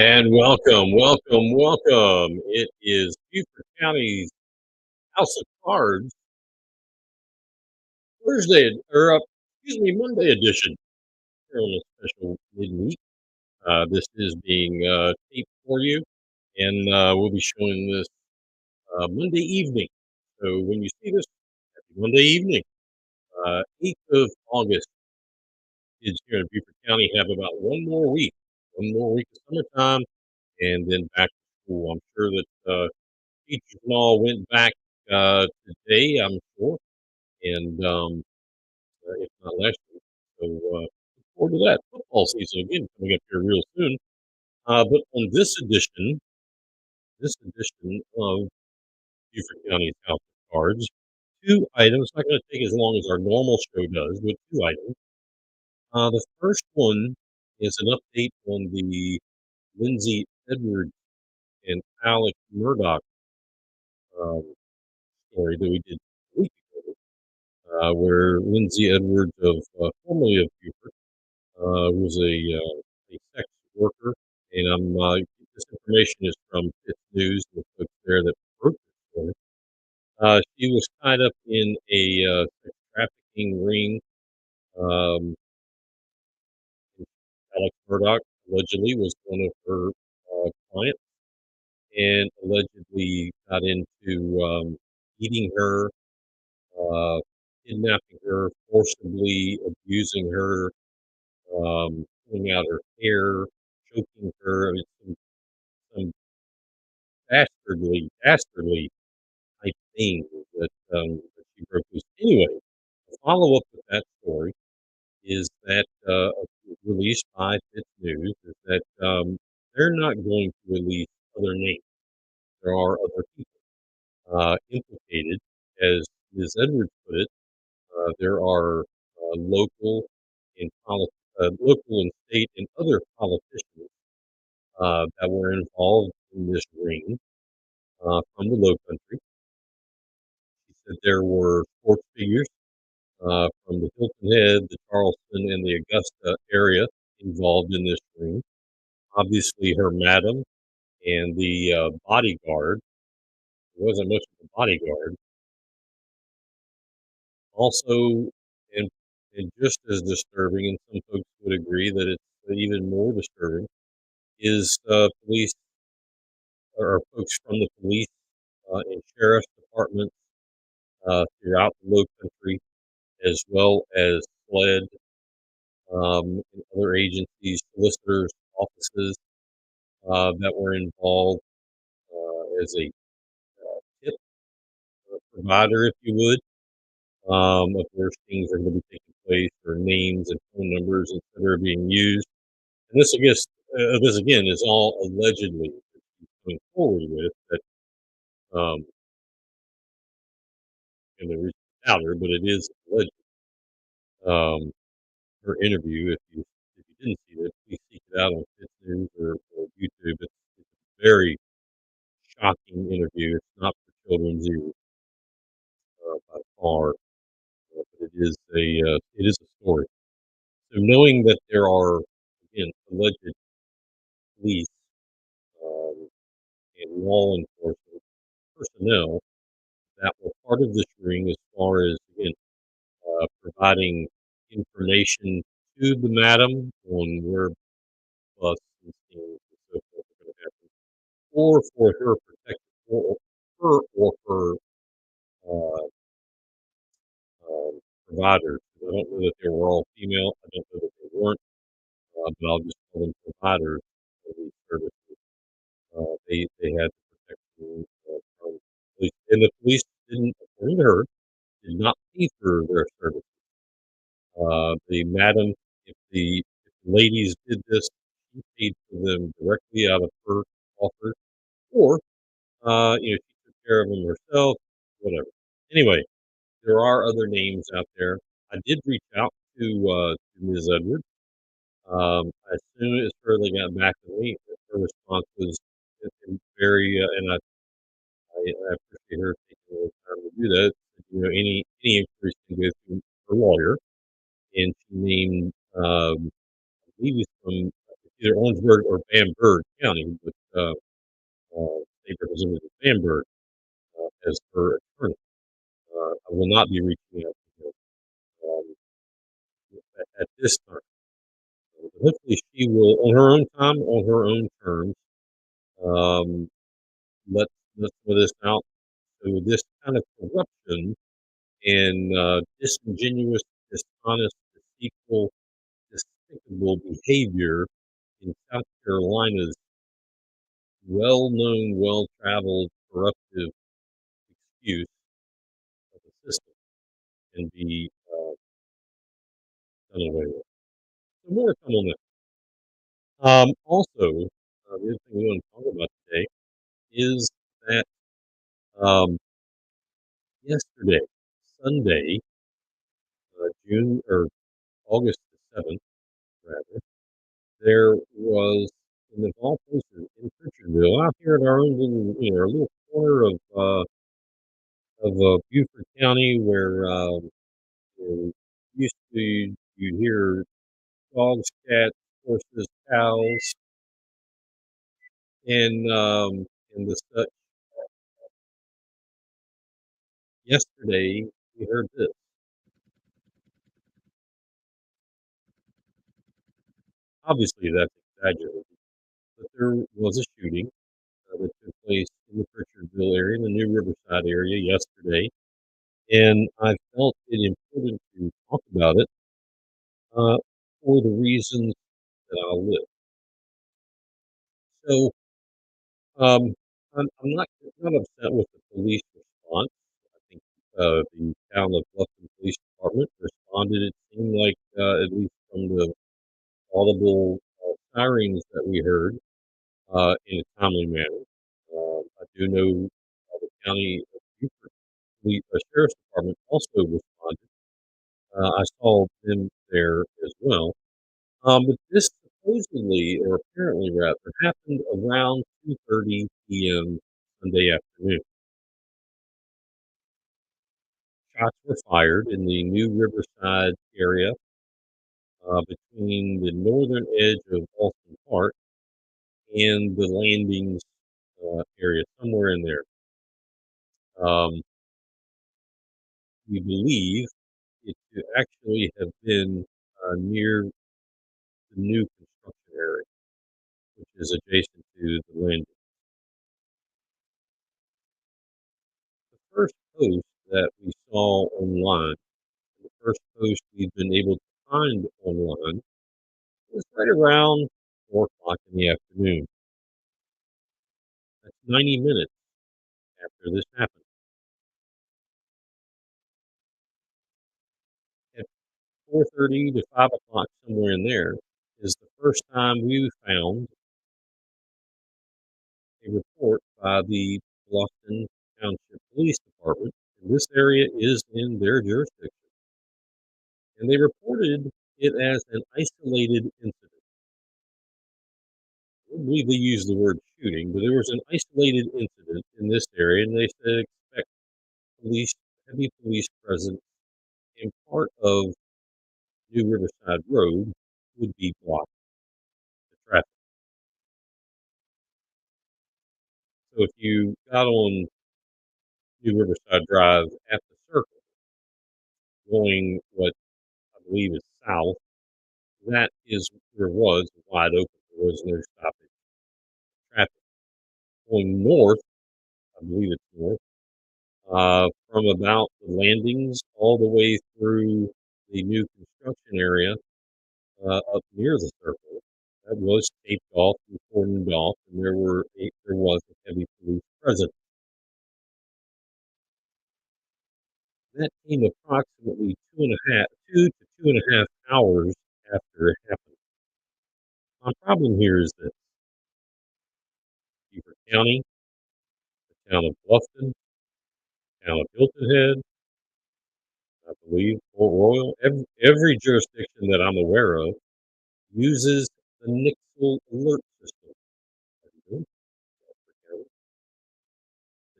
And welcome, welcome, welcome. It is Beaufort County's House of Cards Thursday, Monday edition here on a special midweek. This is being taped for you, and we'll be showing this Monday evening. So when you see this, happy Monday evening. 8th of August. Kids here in Beaufort County have about one more week of summertime, and then back to school. I'm sure that teachers and all went back today, I'm sure, and if not last week. So look forward to that football season again coming up here real soon. But on this edition of Beaufort County's House of Cards, two items. Not going to take as long as our normal show does, but two items. The first one is an update on the Lindsay Edwards and Alex Murdoch um, story that we did a week ago, where Lindsay Edwards, formerly of Beaufort, was a sex worker, and this information is from Pitt News, the folks there that wrote this story. She was tied up in a sex trafficking ring. Um, Alex Murdoch allegedly was one of her clients, and allegedly got into eating her, uh, kidnapping her, forcibly abusing her, pulling out her hair, choking her. I mean, some dastardly type things that she broke loose. Anyway, the follow up with that story is that released by Fitz News is that they're not going to release other names. There are other people implicated, as Ms. Edwards put it. There are local and state and other politicians that were involved in this ring from the Low Country. He said there were sports figures from the Hilton Head, the Charleston, and the Augusta area involved in this ring. Obviously, her madam and the bodyguard. There wasn't much of a bodyguard. Also, and and just as disturbing, and some folks would agree that it's even more disturbing, is police or folks from the police and sheriff's departments throughout the Low Country, as well as SLED and other agencies, solicitors' offices that were involved as a tip provider, if you would, of where things are going to be taking place, or names and phone numbers that are being used. And this again is all allegedly coming forward with that, and there is doubt her, but it is alleged. Um, Her interview, if you didn't see it, please seek it out on Fifth News or YouTube. It's a very shocking interview. It's not for children's ears by far, but it is a story. So knowing that there are again alleged police um, and law enforcement personnel that were part of this ring, as far as again providing information to the madam on where bus and things and so forth are going to happen, or for her protective, or her uh, providers. I don't know that they were all female. I don't know that they weren't, but I'll just call them providers of these services. They had the protection from police, and the police didn't, according to her, did not pay for their services. The madam, if the ladies did this, she paid for them directly out of her offer, or she took care of them herself, whatever. Anyway, there are other names out there. I did reach out to Ms. Edwards. As soon as her they got back to me, her response was very, and I appreciate her taking a little time to do that. Any inquiries can go through her lawyer, and she named, I believe he's from either Orangeburg or Bamberg County, but, State Representative Bamberg, as her attorney. I will not be reaching out to him, at this time. But hopefully she will, on her own time, on her own terms, um, let let some of this out. So this kind of corruption and, disingenuous, dishonest, deceitful, despicable behavior in South Carolina's well-known, well-traveled, corruptive excuse of the system can be, done away with. So more to come on that. Also, the other thing we want to talk about today is that, um, yesterday, Sunday, June or August the 7th, rather, there was, in the all places, in Pritchardville, out here in our own little, our little corner of Beaufort County, where, used to you'd hear dogs, cats, horses, cows, and the such. Yesterday, we heard this. Obviously, that's exaggerated, but there was a shooting that took place in the Pritchardville area, in the New Riverside area yesterday, and I felt it important to talk about it, uh, for the reasons that I'll list. So, um, I'm not upset with the police response. I think, the town of Bluffton Police Department responded, it seemed like, at least from the audible, sirens that we heard, in a timely manner. I do know, the county of Beaufort Sheriff's Department also responded. I saw them there as well. But this supposedly, or apparently rather, happened around 2:30 PM Sunday afternoon. Shots were fired in the New Riverside area, between the northern edge of Alston Park and the landings, area, somewhere in there. Um, we believe it to actually have been, near the new construction area, which is adjacent to the landing. The first post that we saw online, the first post we've been able to find online, was right around 4 o'clock in the afternoon. That's 90 minutes after this happened. At 4:30 to 5 o'clock, somewhere in there, is the first time we found a report by the Bluffton Township Police Department, and this area is in their jurisdiction, and they reported it as an isolated incident. I believe they used the word shooting, but there was an isolated incident in this area, and they said expect police, heavy police presence, and part of New Riverside Road would be blocked to traffic. So if you got on New Riverside Drive at the circle, going what I believe is south, that is there was wide open. There was no stoppage traffic. Going north, I believe it's north, from about the landings all the way through the new construction area, up near the circle, that was taped off and cordoned off, and there was a heavy police presence. That came approximately 2 to 2.5 hours after it happened. My problem here is that Beaufort County, the town of Bluffton, town of Hilton Head, I believe Port Royal, every jurisdiction that I'm aware of uses the Nixle alert system. Have you heard of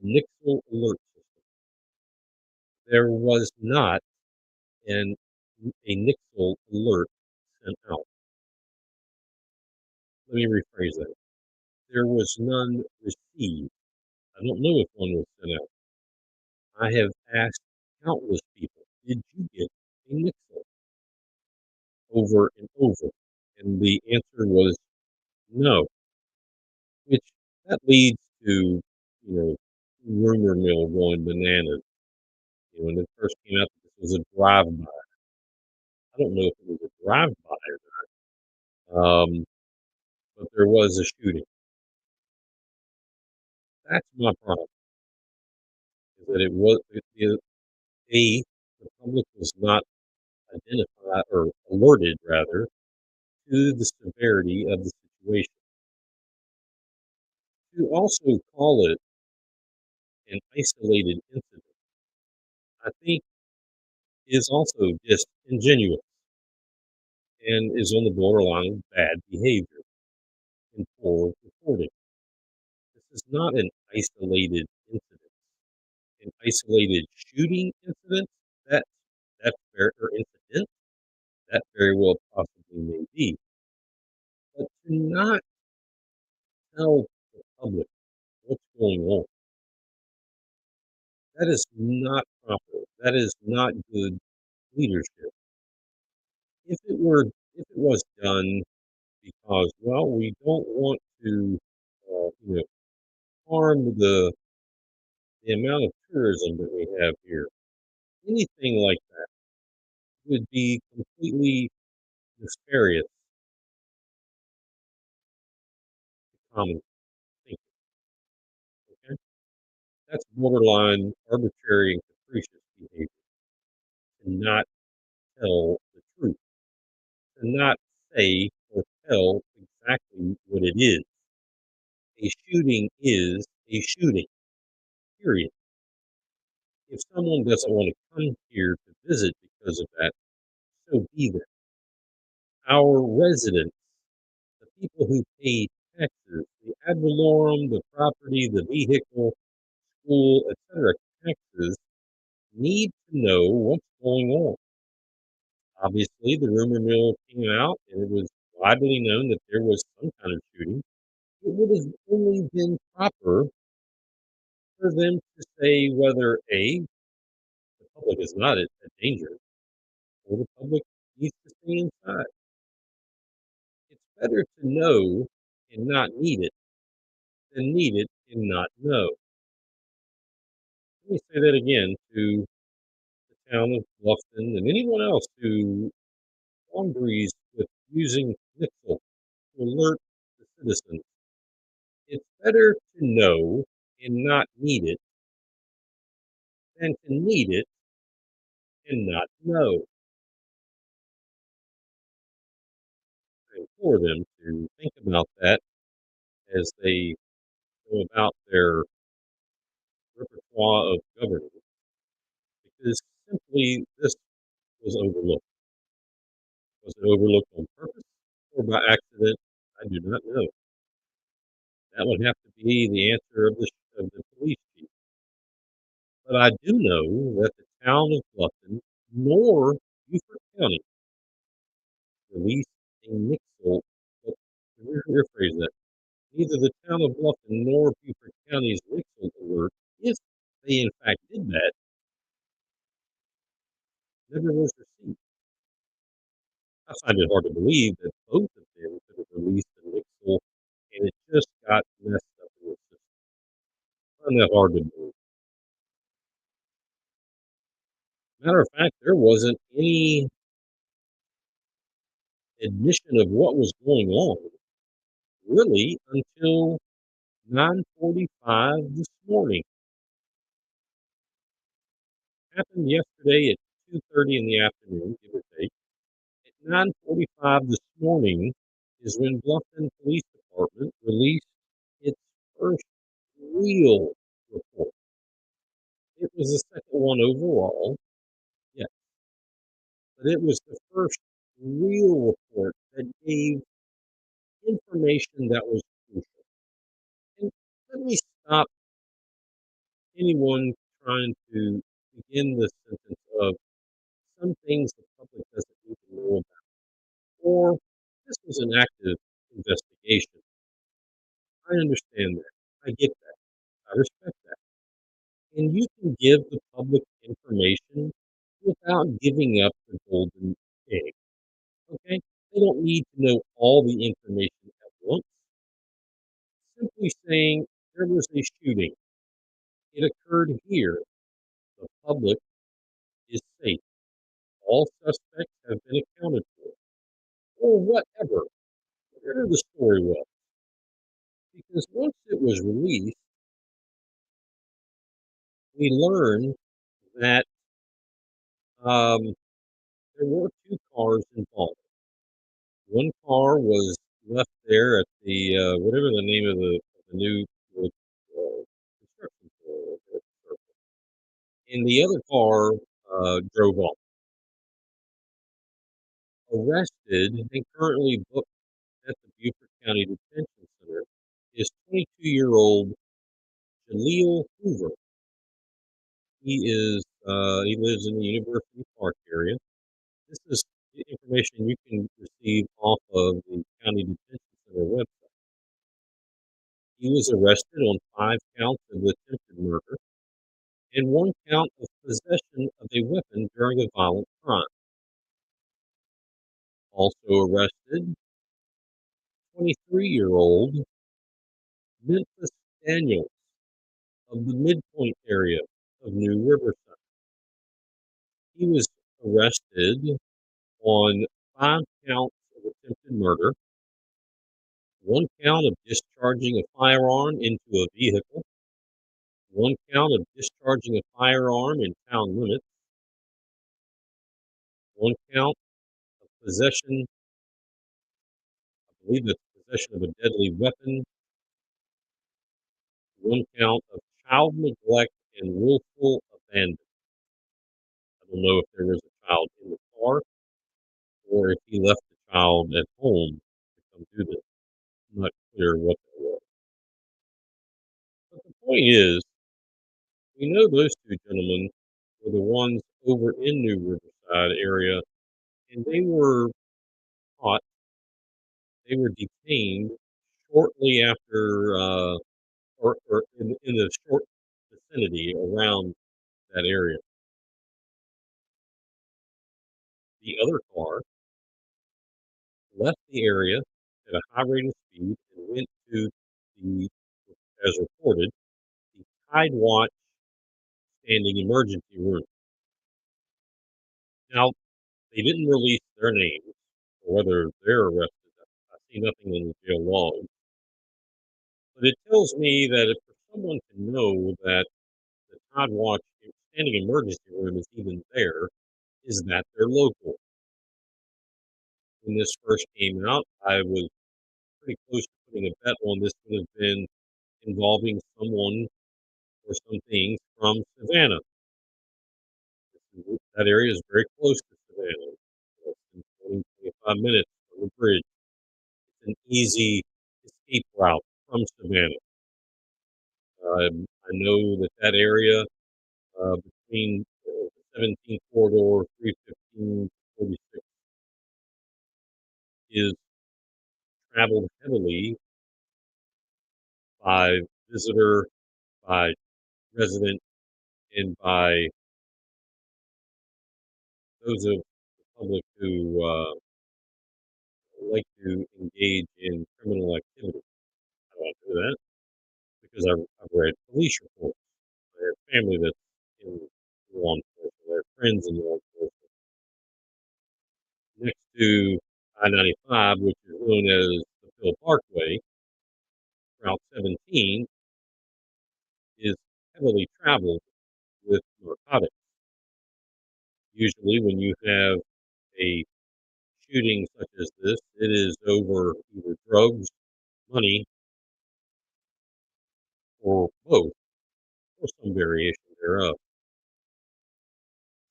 the Nixle alert system? There was not an a Nixle alert sent out. let me rephrase that. There was none received. I don't know if one was sent out. I have asked countless people, "Did you get a Nixle?" over and over, and the answer was no, which that leads to, rumor mill going bananas. When it first came out, this was a drive-by. I don't know if it was a drive-by or not, but there was a shooting. That's my problem, is that the public was not identified or alerted rather to the severity of the situation. To also call it an isolated incident, I think is also disingenuous and is on the borderline of bad behavior and poor reporting. This is not an isolated incident. An isolated shooting incident, that or incident, that very well possibly may be. But to not tell the public what's going on, that is not proper. That is not good leadership. If it was done because, well, we don't want to, harm the amount of tourism that we have here, anything like that would be completely nefarious to common thinking. Okay, that's borderline arbitrary and capricious behavior to not tell the truth, to not say or tell exactly what it is. A shooting is a shooting, period. If someone doesn't want to come here to visit because of that, so be that. Our residents, the people who pay taxes, the ad valorem, the property, the vehicle, school, etc., taxes, need to know what's going on. Obviously, the rumor mill came out and it was widely known that there was some kind of shooting. It would have only been proper for them to say whether A, the public is not a danger, or the public needs to stay inside. It's better to know and not need it than need it and not know. Let me say that again to the town of Bluffton and anyone else who quandaries with using Nixle to alert the citizens. It's better to know and not need it than to need it and not know. I implore them to think about that as they go about their repertoire of governing, because simply this was overlooked. Was it overlooked on purpose or by accident? I do not know. That would have to be the answer of the police chief. But I do know that the town of Bluffton nor Beaufort County released a Nixle. But to rephrase that, neither the town of Bluffton nor Beaufort County's Nixle alert, if they in fact did that, never was received. I find it hard to believe that both of them could have released a Nixle and it just got messed up in the system. I find that hard to believe. Matter of fact, there wasn't any admission of what was going on really until 9:45 this morning. Happened yesterday at 2:30 in the afternoon, give or take. At 9:45 this morning is when Bluffton Police Department released its first real report. It was the second one overall, yes, but it was the first real report that gave information that was crucial. And let me stop anyone trying to begin the sentence of some things the public doesn't need to know about, or this was an active investigation. investigation. I understand that. I get that. I respect that. And you can give the public information without giving up the golden egg, okay? They don't need to know all the information at once. Simply saying there was a shooting, it occurred here, the public is safe, all suspects have been accounted for, or whatever the story was. Because once it was released, we learned that um, there were two cars involved. One car was left there at the whatever the name of the new construction store, and the other car drove off. Arrested and currently booked at the Beaufort County Detention Center is 22-year-old Jaleel Hoover. He lives in the University Park area. This is information you can receive off of the County Detention Center website. He was arrested on 5 counts of attempted murder and 1 count of possession of a weapon during a violent crime. Also arrested, 23-year-old Memphis Daniels of the Midpoint area of New Riverside. He was arrested on 5 counts of attempted murder, 1 count of discharging a firearm into a vehicle, 1 count of discharging a firearm in town limits, 1 count of possession, I believe it's possession of a deadly weapon, 1 count of child neglect and willful abandon. I don't know if there was a child in the car or if he left the child at home to come do this. I'm not clear what that was. But the point is, we know those 2 gentlemen were the ones over in New Riverside area, and caught they were detained shortly after, or in the short vicinity around that area. The other car left the area at a high rate of speed and went to the, as reported, the Tide Watch standing emergency room. Now, they didn't release their names or whether they're arrested. I see nothing in the jail log. But it tells me that if for someone to know that the Tide Watch standing emergency room is even there, is that they're local. When this first came out, I was pretty close to putting a bet on this would have been involving someone or some things from Savannah. That area is very close to Savannah. Less than 20, 25 minutes from the bridge. It's an easy escape route from Savannah. I know that that area between the 17th corridor, 315 46 is traveled heavily by visitor, by resident, and by those of the public who like to engage in criminal activity. How do I know that? Because I've read police reports. I have family that's in law enforcement. I have friends in law enforcement. Next to I-95, which is known as the Phil Parkway, Route 17 is heavily traveled with narcotics. Usually, when you have a shooting such as this, it is over either drugs, money, or both, or some variation thereof.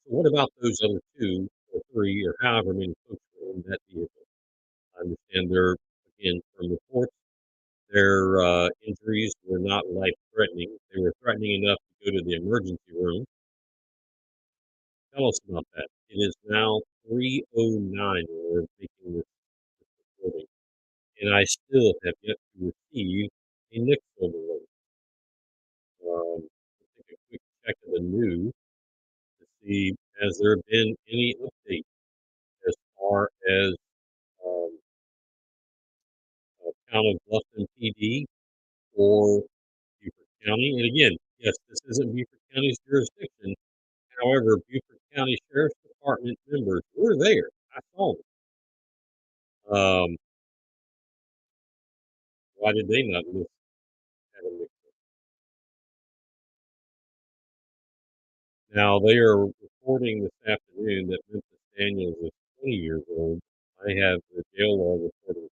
So, what about those other 2 or 3 or however many folks were in that vehicle? I understand again, from reports, their injuries were not life threatening. They were threatening enough to go to the emergency room. Tell us about that. It is now 3:09 when we're making this recording. and I still have yet to receive a Nixle alert. Take a quick check of the news to see has there been any update as far as um, town of Bluffton PD or Beaufort County. And again, yes, this isn't Beaufort County's jurisdiction. However, Beaufort County Sheriff's Department members were there. I saw them. Why did they not list at a mix? Now they are reporting this afternoon that Memphis Daniels is 20 years old. I have the jail law reporting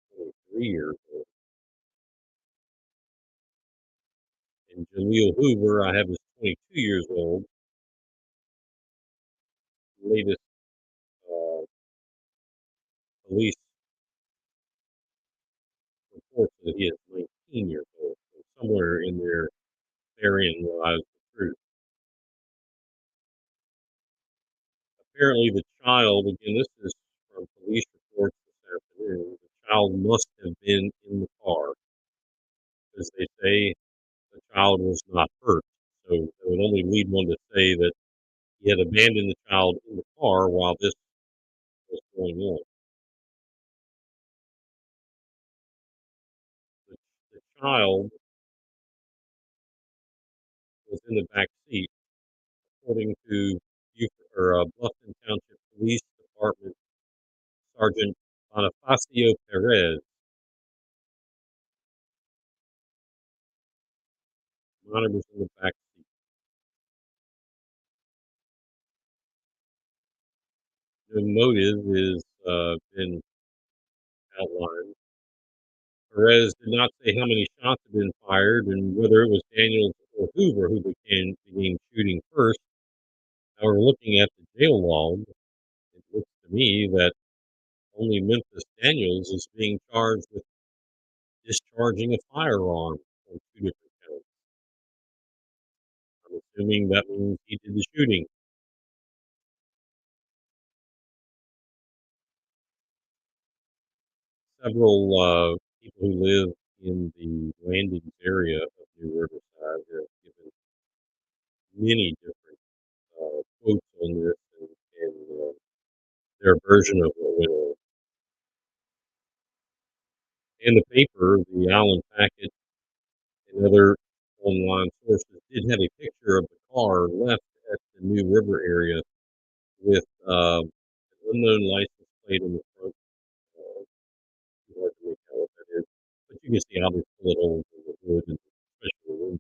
23 years old. And Jaleel Hoover, I have is 22 years old. The latest uh, police reports that he is 19 years old. So somewhere in there, therein lies the truth. Apparently, the child, again, this is from police reports this afternoon, the child must have been in the car, as they say the child was not hurt. So it would only lead one to say that he had abandoned the child in the car while this was going on. The, the child was in the back seat, according to Bluffton Township Police Department Sergeant Bonifacio Perez. Minor was in the back seat. The motive is been outlined. Perez did not say how many shots had been fired and whether it was Daniels or Hoover who began shooting first. However, looking at the jail log, it looks to me that only Memphis Daniels is being charged with discharging a firearm on two different counts. I'm assuming that means he did the shooting. Several people who live in the Landings area of New Riverside have given many different quotes on this and their version of what went on. In the paper, the Allen Packet and other online sources did have a picture of the car left at the New River area with an unknown license plate in the front. Too hard to make out what that is, but you can see how they bullet holes in the hood, and especially the windshield.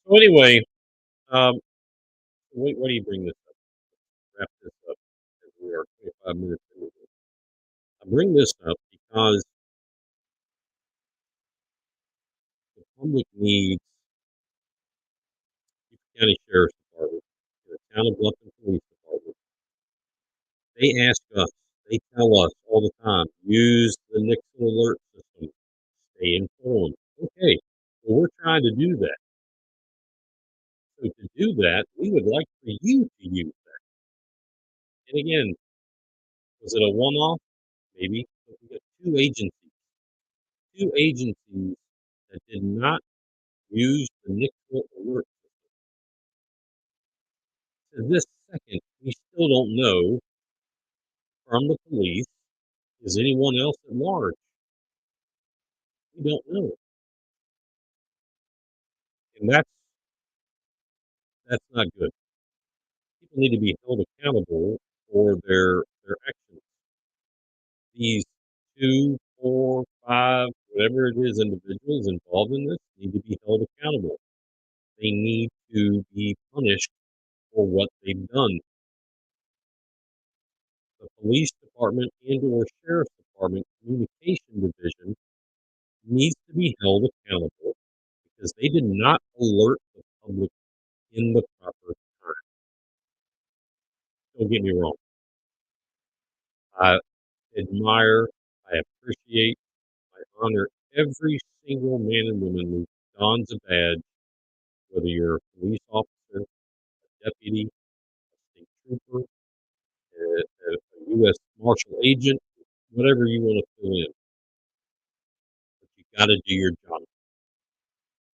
So anyway, um, what do you bring this up? Wrap this up as we are 25 minutes into this. I bring this up because the public needs the County Sheriff's Department, the Town of Bluffton Police Department. They ask us, they tell us all the time, use the Nixon alert system, stay informed. Okay, well, we're trying to do that. So to do that, we would like for you to use that. And again, was it a one-off? Maybe. But we got two agencies that did not use the Nixon alert. To this second, we still don't know from the police, is anyone else at large? We don't know. And that's not good. People need to be held accountable for their actions. These 2, 4, 5, whatever it is, individuals involved in this need to be held accountable. They need to be punished for what they've done. The police department and/or sheriff's department communication division needs to be held accountable because they did not alert the public in the proper time. Don't get me wrong. I admire, I appreciate, I honor every single man and woman who dons a badge, whether you're a police officer, a deputy, a state trooper, a U.S. Marshal agent, whatever you want to fill in. gotta do your job.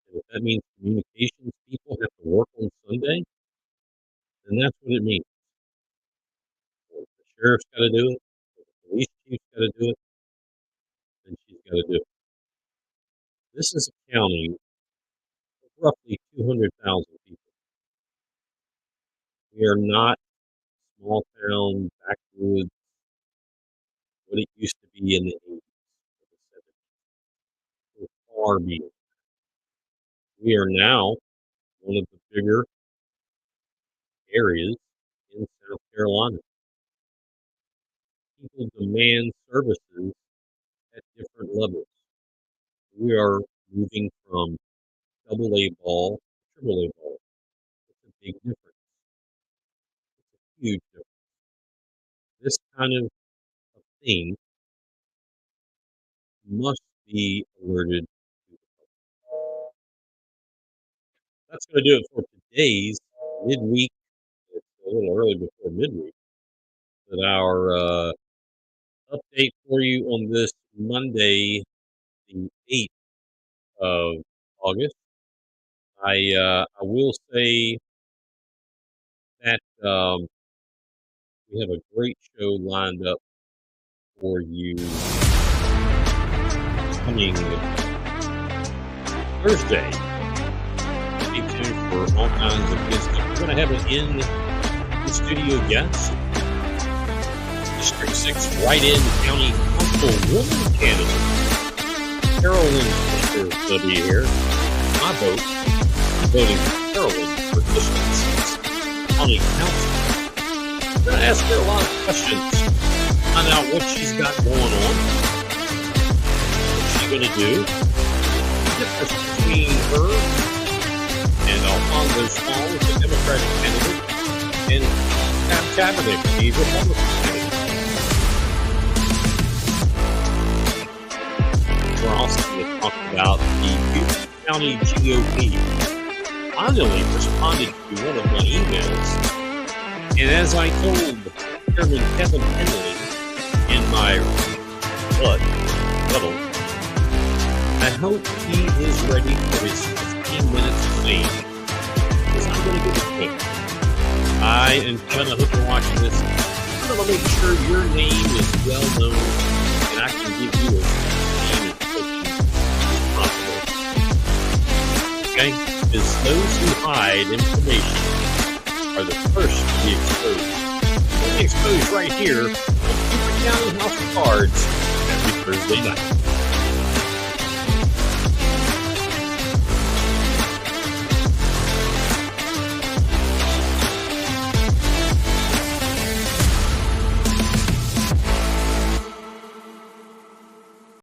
And if that means communications people have to work on Sunday, then that's what it means. If the sheriff's gotta do it, if the police chief's gotta do it, then she's gotta do it. This is a county of roughly 200,000 people. We are not small town, backwoods, what it used to be in the 80s or the 70s. We're far beyond. We are now one of the bigger areas in South Carolina. People demand services at different levels. We are moving from double A ball to triple A ball. It's a big difference. It's a huge difference. This kind of thing must be alerted to the public. That's going to do it for today's midweek. It's a little early before midweek, but our update for you on this Monday, the 8th of August. I will say that we have a great show lined up for you coming Thursday. Stay tuned for all kinds of good stuff. We're going to have an in-studio guest. District 6 write-in county councilwoman candidate Carolyn Fisher will be here. My vote, I'm voting for Carolyn for District 6 county council. I'm going to ask her a lot of questions, find out what she's got going on, what's she going to do, the difference between her and Alfonso Small, the Democratic candidate, and Pat Kaepernick, the Republican candidate. We're also going to talk about the Butte County GOP finally responded to one of my emails. And as I told Chairman Kevin Henley in my rebuttal, I hope he is ready for his 15 minutes of fame. Because I'm going to give it to him. I and Kevin, I hope you're watching this. I'm going to make sure your name is well known and I can give you as much attention as possible. Okay? Because those who hide information are the first to be exposed. They'll be exposed right here on Cooper County House of Cards every Thursday night.